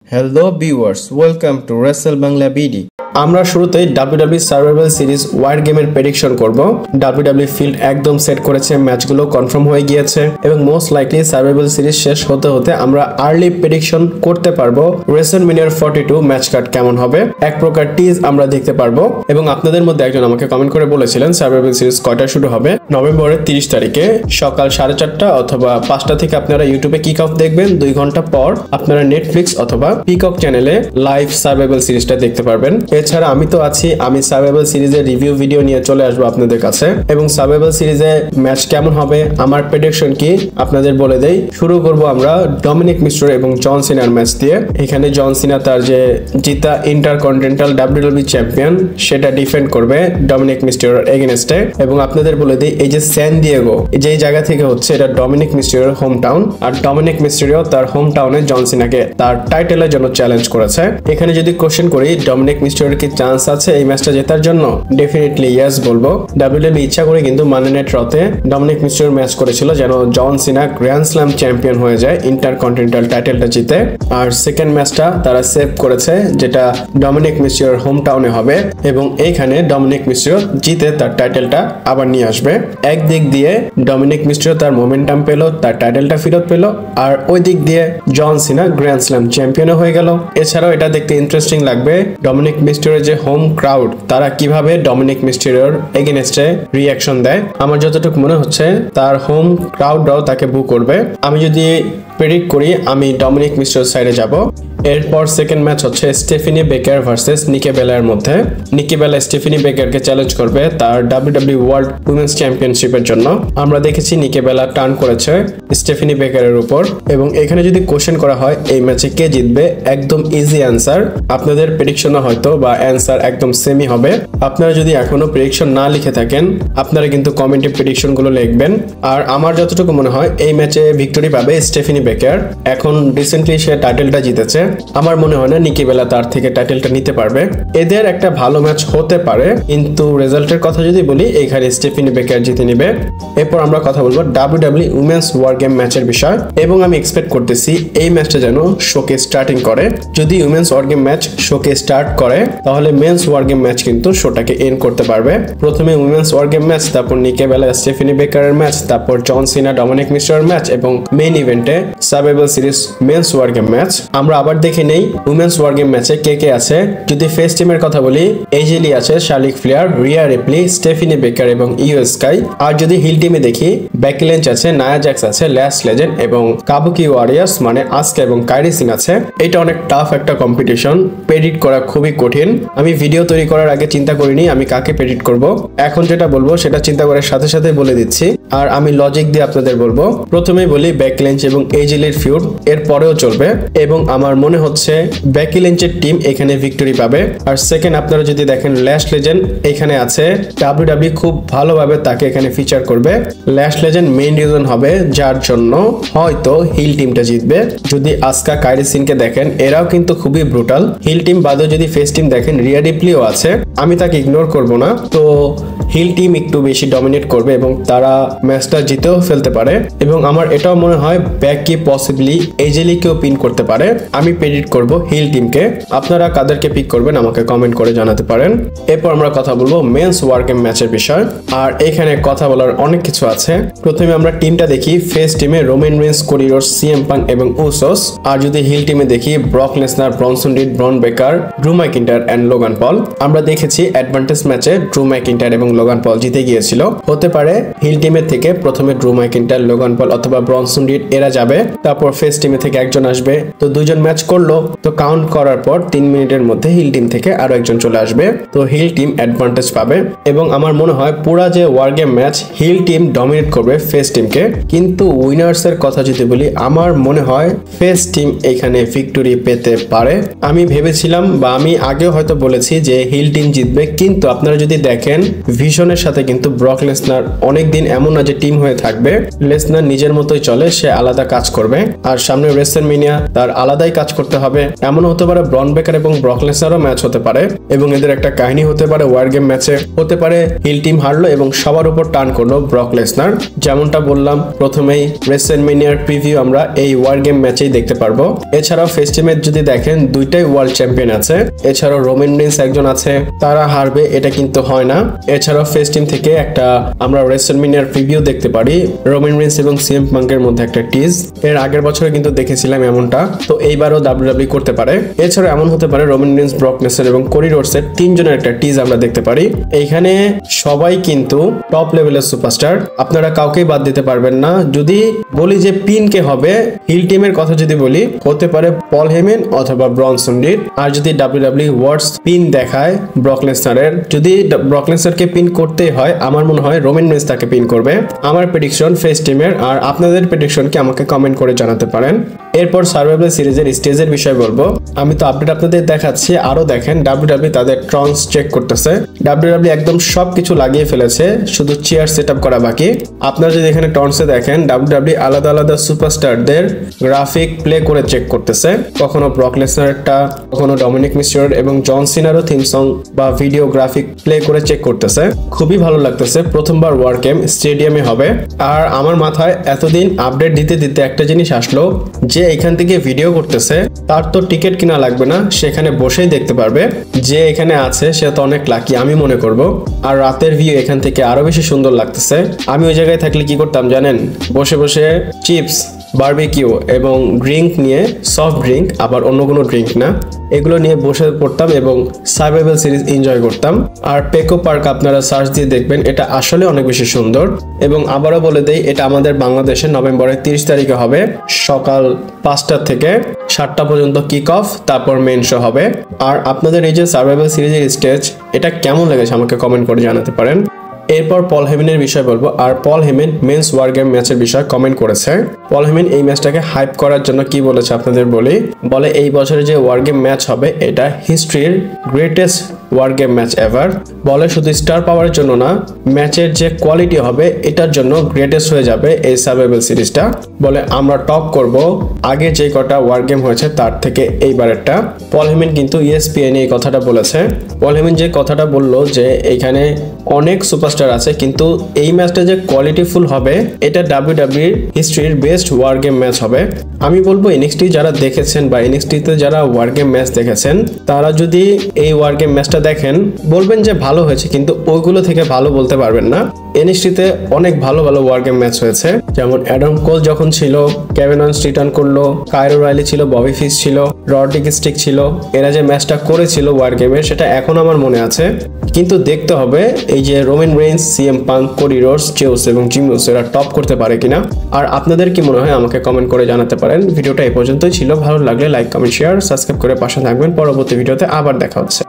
Hello viewers, welcome to Wrestle Bangla BD. আমরা শুরুতেই WWE survival series war গেমের prediction করব। WWE ফিল্ড একদম সেট করেছে, ম্যাচগুলো কনফার্ম হয়ে গিয়েছে এবং মোস্ট লাইকলি সার্ভাইভাল সিরিজ শেষ হতে হতে আমরা আর্লি প্রেডিকশন করতে পারবো WrestleMania 42 ম্যাচ কার্ড কেমন হবে, এক প্রকার টিজ আমরা দেখতে পারবো। এবং আপনাদের মধ্যে একজন আমাকে কমেন্ট করে বলেছিলেন সার্ভাইভাল সিরিজ কয়টা শুরু হবে। নভেম্বরের 30 তারিখে সকাল 4:30 অথবা 5টা থেকে আপনারা ইউটিউবে কিক অফ দেখবেন। 2 ঘন্টা পর আপনারা নেটফ্লিক্স অথবা পিকক চ্যানেলে লাইভ সার্ভাইভাল সিরিজটা দেখতে পারবেন। এছাড়া আমি তো আছি, আমি সার্ভাইভাল সিরিজের রিভিউ ভিডিও নিয়ে চলে আসবো আপনাদের কাছে এবং সার্ভাইভাল সিরিজে ম্যাচ কেমন হবে, আমার প্রেডিকশন কি আপনাদের বলে দেই। শুরু করব আমরা ডমিনিক মিস্টেরিও এবং জন সিনার ম্যাচ দিয়ে। এখানে জন সিনা তার যে জিতা ইন্টারকন্টিনেন্টাল WWE চ্যাম্পিয়ন সেটা ডিফেন্ড করবে ডমিনিক মিস্টেরিওর এগেইনস্টে। এবং আপনাদের বলে দিই, এই যে স্যান দিয়েগো যেই জায়গা থেকে হচ্ছে, এটা ডমিনিক মিস্টেরিওর হোম টাউন। আর ডমিনিক মিস্টেরিও তার হোম টাউনে জন সিনাকে তার টাইটেলের জন্য চ্যালেঞ্জ করেছে। এখানে যদি কোশ্চেন করি ডমিনিক মিস্টেরিওর কি চান্স আছে এই ম্যাচটা জেতার জন্য, ডেফিনেটলি ইয়েস বলবো। WWE ইচ্ছা করে কিন্তু মানডে নাইট রতে ডমিনিক মিস্টেরিও ম্যাচ করেছিল যেন জন সিনা গ্র্যান্ড স্ল্যাম চ্যাম্পিয়ন হয়ে যায়, ইন্টারকন্টিনেন্টাল টাইটেলটা জিতে। আর সেকেন্ড ম্যাচটা তারা সেভ করেছে যেটা ডমিনিক মিস্টেরিওর হোম টাউনে হবে এবং এইখানে ডমিনিক মিস্টেরিও জিতে তার টাইটেলটা আবার নিয়ে আসবে। একদিক দিয়ে ডমিনিক মিস্টেরিও তার মোমেন্টাম পেল, তার টাইটেলটা ফেরত পেল, আর ওই দিক দিয়ে জন সিনা গ্র্যান্ড স্ল্যাম চ্যাম্পিয়নও হয়ে গেল। এছাড়াও এটা দেখতে ইন্টারেস্টিং লাগবে ডমিনিক মিস্টেরিওর যে হোম ক্রাউড তারা কিভাবে ডমিনিক মিস্টেরিওর এগেইনস্টে রিঅ্যাকশন দেয়। আমার যতটুকু মনে হচ্ছে তার হোম ক্রাউডরাও তাকে বু করবে। আমি যদি প্রেডিক্ট করি আমি ডমিনিক মিস্টেরিওর সাইডে যাব। এরপর সেকেন্ড ম্যাচ হচ্ছে স্টেফিনি বেকার ভার্সেস নিকি বেলার মধ্যে। নিকি বেলা স্টেফিনি বেকারকে চ্যালেঞ্জ করবে তার WWE ওয়ার্ল্ড উইমেন্স চ্যাম্পিয়নশিপের জন্য। আমরা দেখেছি নিকি বেলা টার্ন করেছে স্টেফিনি বেকারের উপর এবং এখানে যদি কোশ্চেন করা হয় এই ম্যাচে কে জিতবে, একদম ইজি অ্যান্সার। আপনাদের প্রেডিকশনও হয়তো বা অ্যান্সার একদম সেমই হবে। আপনারা যদি এখনো প্রেডিকশন না লিখে থাকেন আপনারা কিন্তু কমেন্টে প্রেডিকশনগুলো লিখবেন। আর আমার যতটুকু মনে হয় এই ম্যাচে ভিক্টরি পাবে স্টেফিনি বেকার। এখন রিসেন্টলি সে টাইটেলটা জিতেছে, আমার মনে হয় না নিকি বেলা তার থেকে টাইটেলটা নিতে পারবে। এদের একটা ভালো ম্যাচ হতে পারে, কিন্তু রেজাল্টের কথা যদি বলি এখানে স্টেফিনি বেকার জিতে নিবে। এরপর আমরা কথা বলবো WWE উইমেন্স ওয়ার গেম ম্যাচের বিষয় এবং আমি এক্সপেক্ট করতেছি এই ম্যাচটা যেন শোকে স্টার্টিং করে। যদি উইমেন্স ওয়ার গেম ম্যাচ শোকে স্টার্ট করে তাহলে মেন্স ওয়ার গেম ম্যাচ কিন্তু শোটাকে এন্ড করতে পারবে। প্রথমে উইমেন্স ওয়ার গেম ম্যাচ, তারপর নিকি বেলা স্টেফিনি বেকারের ম্যাচ, তারপর জন সিনা ডমিনিক মিস্টেরিওর ম্যাচ এবং মেইন ইভেন্টে survival series men's war game match. আমরা আবার দেখে নেই উইমেন্স ওয়ার গেম ম্যাচে কে কে আছে। যদি ফেস টিমের কথা বলি AJ Lee আছে, শার্লিক ফ্লেয়ার, রিয়া রিপ্লি, স্টেফিনি বেকার এবং ইও স্কাই। আর যদি হিল টিমে দেখি বেকি লিঞ্চ আছে, নায়া জ্যাক্স আছে, ল্যাশ লেজেন্ড এবং কাবুকি ওয়ারিয়ার্স মানে আসকা এবং কাইরি সিং আছে। এটা অনেক টাফ একটা কম্পিটিশন, প্রেডিক্ট করা খুবই কঠিন। আমি ভিডিও তৈরি করার আগে চিন্তা করিনি আমি কাকে প্রেডিক্ট করব। এখন যেটা বলবো সেটা চিন্তা করার সাথে সাথে বলে দিচ্ছি আর আমি লজিক দিয়ে আপনাদের বলবো। প্রথমেই বলি বেকি লিঞ্চ এবং AJ Leeর ফিউড এর পরেও চলবে এবং আমার মনে হচ্ছে বেকি লিঞ্চের টিম এখানে ভিক্টরি পাবে। আর সেকেন্ড আপনারা যদি দেখেন ল্যাশ লেজেন্ড এখানে আছে, WWE খুব ভালোভাবে তাকে এখানে ফিচার করবে। ল্যাশ লেজেন্ড মেইন রিজন হবে যার জন্য হয়তো হিল টিমটা জিতবে। যদি আসকা কাইরি সিনকে দেখেন এরাও কিন্তু খুবই ব্রুটাল। হিল টিম বাদেও যদি ফেস টিম দেখেন রিয়া রিপ্লিও আছে, আমি তাকে ইগনোর করব না। তো হিল টিম একটু বেশি ডমিনেট করবে এবং তারা ম্যাচটা জিতেও ফেলতে পারে এবং আমার এটাও মনে হয় বেকি পসিবলি AJ Leeকেও পিন করতে পারে। আমি প্রেডিক্ট করব হিল টিমকে। আপনারা কাদেরকে পিক করবেন আমাকে কমেন্ট করে জানাতে পারেন। এরপর আমরা কথা বলবো মেন্স ওয়ার গেম ম্যাচের বিষয় আর এখানে কথা বলার অনেক কিছু আছে। প্রথমে আমরা টিমটা দেখি, ফেস টিমে Roman Reigns, Cody Rhodes, CM Punk এবং উসোস। আর যদি হিল টিমে দেখি Brock Lesnar, Bronson Reed, Bron Breakker, Drew ম্যাকিন্টায়ার and Logan Paul. আমরা দেখেছি অ্যাডভান্টেজ ম্যাচে ড্রু ম্যাকিন্টায়ার এবং লোগান পল জিতে গিয়েছিল। হতে পারে হিল টিমের থেকে প্রথমে ড্রু ম্যাকিন্টায়ার, লোগান পল অথবা ব্রনসন রিড এরা যাবে, তারপর ফেস টিমে থেকে একজন আসবে। তো দুজন ম্যাচ করলো, তো কাউন্ট করার পর 3 মিনিটের মধ্যে হিল টিম থেকে আরো একজন চলে আসবে। তো হিল টিম অ্যাডভান্টেজ পাবে এবং আমার মনে হয় পুরা যে war game match heel team dominate করবে ফেস টিমকে। কিন্তু উইনার্স এর কথা যদি বলি আমার মনে হয় ফেস টিম এখানে ভিক্টরি পেতে পারে। আমি ভেবেছিলাম বা আমি আগেও হয়তো বলেছি যে হিল টিম জিতবে, কিন্তু আপনারা যদি দেখেন ভিশনের সাথে কিন্তু ব্রক লেসনার অনেকদিন এমন না যে টিম হয়ে থাকবে। লেসনার নিজের মতোই চলে, সে আলাদা কাজ করবে, আর সামনে রেসলম্যানিয়া তার আলাদাই কাজ করতে হবে। এমন হতে পারে ব্রন বেকার এবং ব্রক লেসনারও ম্যাচ হতে পারে এবং এদের একটা কাহিনী হতে পারে ওয়ার গেম ম্যাচে। হতে পারে হিল টিম হারলো এবং সবার উপর টার্ন করলো ব্রক লেসনার। যেমনটা বললাম প্রথমেই, রেসলম্যানিয়ার প্রিভিউ আমরা এই ওয়ার গেম ম্যাচেই দেখতে পারবো। এছাড়াও ফেস্টিমেট যদি দেখেন দুইটাই ওয়ার্ল্ড চ্যাম্পিয়ন আছে, এছাড়াও রোমান রেইন্স একজন আছে, তারা হারবে এটা কিন্তু হয় না। এছাড়াও ফেস্টিম থেকে একটা আমরা রেসলম্যানিয়ার প্রিভিউ দেখতে পারি রোমান রেইন্স এবং সিএম পাঙ্কের মধ্যে একটা টিজ। এর আগের বছরে কিন্তু দেখেছিলাম এমনটা, তো এইবারও ডাব্লিউডাব্লিউ করতে পারে। এছাড়া এমন হতে পারে রোমান রেইন্স, ব্রক লেসনার এবং কোডি রোডসের তিনজনের একটা টিজ আমরা দেখতে পারি। এইখানে সবাই কিন্তু টপ লেভেলের সুপারস্টার, আপনারা কাউকেই বাদ দিতে পারবেন না। যদি বলি যে পিন কে হবে, হিল টিমের কথা যদি বলি, হতে পারে পল হেমেন অথবা ব্রনসন রিড। আর যদি ডাব্লিউডাব্লিউ ওয়ার্ডস পিন দেখায় ব্রক লেসনারের, যদি ব্রক লেসনারকে পিন করতে হয়, আমার মনে হয় রোমান রেইন্স তাকে পিন করবে। আমার প্রেডিকশন ফেস টিমের, আর আপনাদের প্রেডিকশনকে আমাকে কমেন্ট করে জানাতে পারেন। এরপর সার্ভাইভাল সিরিজের স্টেজের বিষয় বলবো। আমি তো আপডেট আপনাদের দেখাচ্ছি, আরো দেখেন ডাব্লিউডাব্লিউ তাদের ট্রন্স চেক করতেছে। ডাব্লিউডাব্লিউ একদম সবকিছু লাগিয়ে ফেলেছে, শুধু চেয়ার সেটআপ করা বাকি। আপনারা যদি এখানে ট্রন্সে দেখেন, ডাব্লিউডাব্লিউ আলাদা আলাদা সুপারস্টারদের গ্রাফিক প্লে করে চেক করতেছে। কখনো ব্রক লেসনারটা, কখনো ডমিনিক মিস্টিরিও এবং জন সিনারও থিম সং বা ভিডিও গ্রাফিক প্লে করে চেক করতেছে। খুবই ভালো লাগতেছে, প্রথমবার ওয়ার গেম স্টেডিয়ামে হবে। আর আমার মাথায় এতদিন আপডেট দিতে দিতে একটা জিনিস আসলো, যে এখান থেকে ভিডিও করতেছে তার তো টিকিট কিনা লাগবে না, সেখানে বসেই দেখতে পারবে। যে এখানে আছে সে তো অনেক লাকি আমি মনে করব। আর রাতের ভিউ এখান থেকে আরো বেশি সুন্দর লাগতেছে। আমি ওই জায়গায় থাকলে কি করতাম জানেন? বসে বসে চিপস, বারবিকিউ এবং ড্রিঙ্ক নিয়ে, সফট ড্রিঙ্ক, আবার অন্য কোনো ড্রিঙ্ক না, এগুলো নিয়ে বসে পড়তাম এবং সার্ভাইভাল সিরিজ এনজয় করতাম। আর পেকো পার্ক আপনারা সার্চ দিয়ে দেখবেন, এটা আসলে অনেক বেশি সুন্দর। এবং আবারও বলে দেই, এটা আমাদের বাংলাদেশে নভেম্বরের 30 তারিখে হবে, সকাল 5টা থেকে 7টা পর্যন্ত কিক অফ, তারপর মেন শো হবে। আর আপনাদের এই যে সার্ভাইভাল সিরিজের স্টেজ, এটা কেমন লেগেছে আমাকে কমেন্ট করে জানাতে পারেন। এরপর পল হেমেনের বিষয় বলবো। আর পল হেমেন মেন্স ওয়ার গেম ম্যাচের বিষয়ে কমেন্ট করেছে। পল হেমেন এই ম্যাচটাকে হাইপ করার জন্য কি বলেছে আপনাদের বলি। বলে এই বছরে যে ওয়ার গেম ম্যাচ হবে এটা হিস্ট্রির greatest war game match ever. বলে শুধু স্টার পাওয়ার জন্য না, ম্যাচের যে কোয়ালিটি হবে এটার জন্য গ্রেটেস্ট হয়ে যাবে এই সার্ভাইভাল সিরিজটা। বলে আমরা টপ করব আগে যে কটা ওয়ার গেম হয়েছে তার থেকে এইবারেরটা। পল হেমেন কিন্তু ESPN এই কথাটা বলেছে। পল হেমেন যে কথাটা বললো যে এখানে অনেক সুপারস্টার আছে, কিন্তু এই ম্যাচটা যে কোয়ালিটিফুল হবে, এটা WWE হিস্ট্রির বেস্ট ওয়ার গেম ম্যাচ হবে। আমি বলবো NXT যারা দেখেছেন বা NXT তে যারা ওয়ার গেম ম্যাচ দেখেছেন, তারা যদি এই ওয়ার গেম ম্যাচটা দেখেন বলবেন যে ভালো হয়েছে, কিন্তু ওইগুলো থেকে ভালো বলতে পারবেন না। NXT তে অনেক ভালো ভালো ওয়ার গেম ম্যাচ হয়েছে, যেমন অ্যাডাম কোল যখন ছিল, কেভিন ওয়েন্স রিটার্ন করলো, কাইরো রাইলি ছিল, ববি ফিশ ছিল, রডরিক স্টিক ছিল। এরা যে ম্যাচটা করেছিল ওয়ার গেমে সেটা এখন আমার মনে আছে। কিন্তু দেখতে হবে এই যে Roman Reigns, CM Punk, Cody Rhodes, জেউস এবং জিম উসো এরা টপ করতে পারে কিনা। আর আপনাদের কি মনে হয় আমাকে কমেন্ট করে জানাতে পারেন। ভিডিওটা এই পর্যন্তই ছিল, ভালো লাগলে লাইক, কমেন্ট, শেয়ার, সাবস্ক্রাইব করে পাশে থাকবেন। পরবর্তী ভিডিওতে আবার দেখা হচ্ছে।